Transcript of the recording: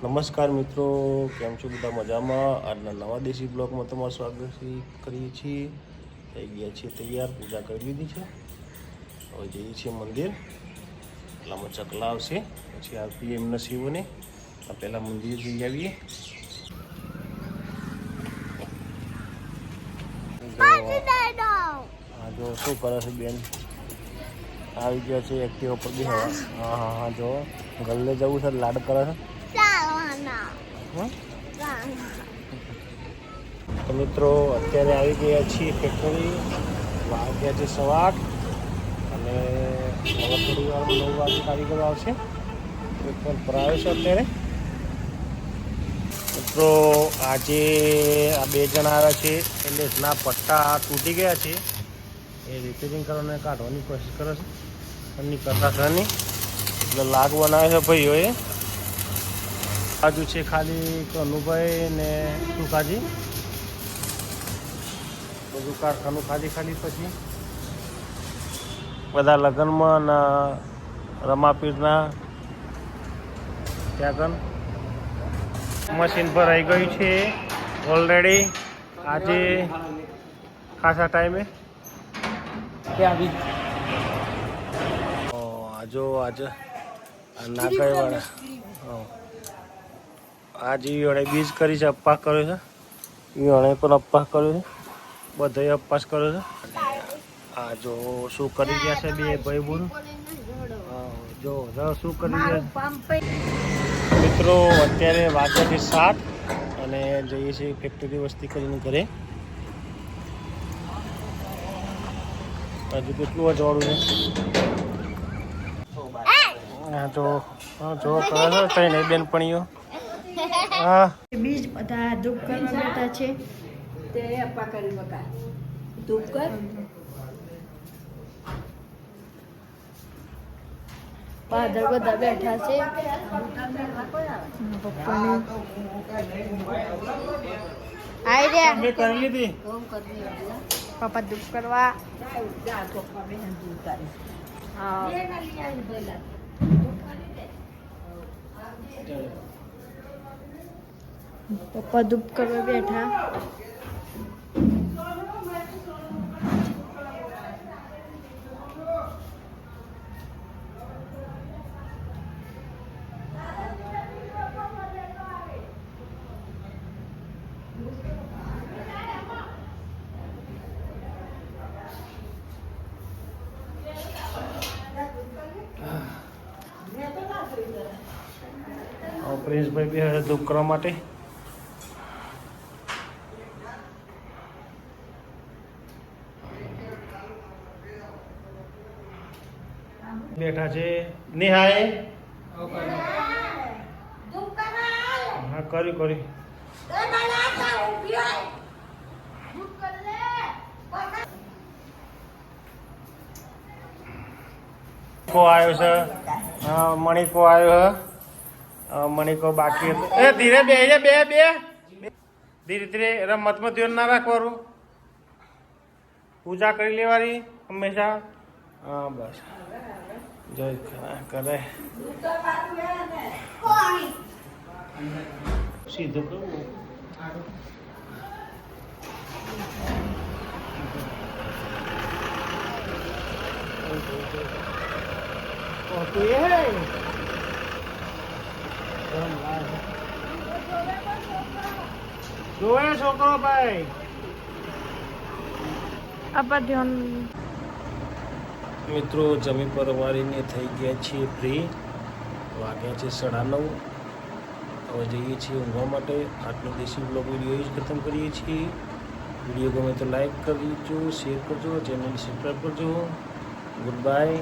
નમસ્કાર મિત્રો, કેમ છો બધા મજામાં? આજના નવા દેશી બ્લોગમાં તમારું સ્વાગત કરીએ છીએ. થઈ ગયા છીએ તૈયાર, પૂજા કરી લીધી છે. હવે જઈએ છીએ મંદિર. એટલામાં ચકલા આવશે, પછી આપીએ એમના શિવને. પહેલાં મંદિર જઈ આવીએ. હા જો શું કરે છે બેન? આવી ગયા છે એક્ટિવા પર બી. હા જો ગલ્લે જવું છે, લાડ કરે છે. તો મિત્રો અત્યારે આવી ગયા છીએ ફેક્ટરી. વાગ્યા છે 8:15 અને હવે થોડી વાર 9 વાગે કારીગરો આવશે. પેટ્રોલ ભરાવે છે અત્યારે. મિત્રો આજે આ 2 જણા આવ્યા છે એટલે ના પટ્ટા તૂટી ગયા છે, એ રિપેરિંગ કરવાને કાઢવાની કોશિશ કરે છે. એમની કથા થવાની એટલે લાગ બનાવે છે ભાઈઓએ. બાજુ છે ખાલી કનુભાઈ ને સુખાજી, બધું કારખાનું ખાલી પછી બધા લગ્નમાં ને રમાપીરના ત્યાં મશીન પર આવી ગયું છે ઓલરેડી. આજે ખાસા ટાઈમે આજે નાગાઈવાળા આજે ઈવડે બીજ કરી છે, અપવાસ કર્યો છે. ઈવડે પણ અપવાસ કર્યો છે, બધાએ અપવાસ કર્યો છે. આ જો શું કરી ગયા છે બે ભાઈ બોલ. જો શું કરી ગયા મિત્રો. અત્યારે વાગ્યા છે 7 અને જઈએ છીએ ફેક્ટરી વસ્તી કરીને ઘરે. હજુ કેટલું અજવાળું છે. જો કરે છે કઈ નહીં બેનપણીઓ. હા બીજ બધા ધૂપ કરવા બેઠા છે. તે અપ્પા કરી બકા ધૂપ કર. પાદર બધા બેઠા છે. મેં કરી લીધી. પપ્પા ધૂપ કરવા. પપ્પા ધૂપ કરવા બેઠા. પ્રિન્સભાઈ બી હવે ધૂપ કરવા માટે બેઠા છે. નિહાય હા કર્યું કો આવ્યો છે. મણિકો આવ્યો છે. મણિકો બાકી હતો. એ ધીરે બે ધીરે ધીરે રમતમાં ધ્યાન ના રાખવાનું, પૂજા કરી લેવાની હંમેશા. હા બસ જોઈ કરે સીધું કરવું. જોયે છોકરો ભાઈ મિત્રો જમી પરવારીને થઈ ગયા છીએ ફ્રી. વાગ્યા છે 9:30. હવે જઈએ છીએ ઊંઘવા માટે. આજનો દેશી બ્લોગ વિડીયો જ ખતમ કરીએ છીએ. વિડીયો ગમે તો લાઈક કરજો, શેર કરજો, ચેનલ સબસ્ક્રાઈબ કરજો. Good bye.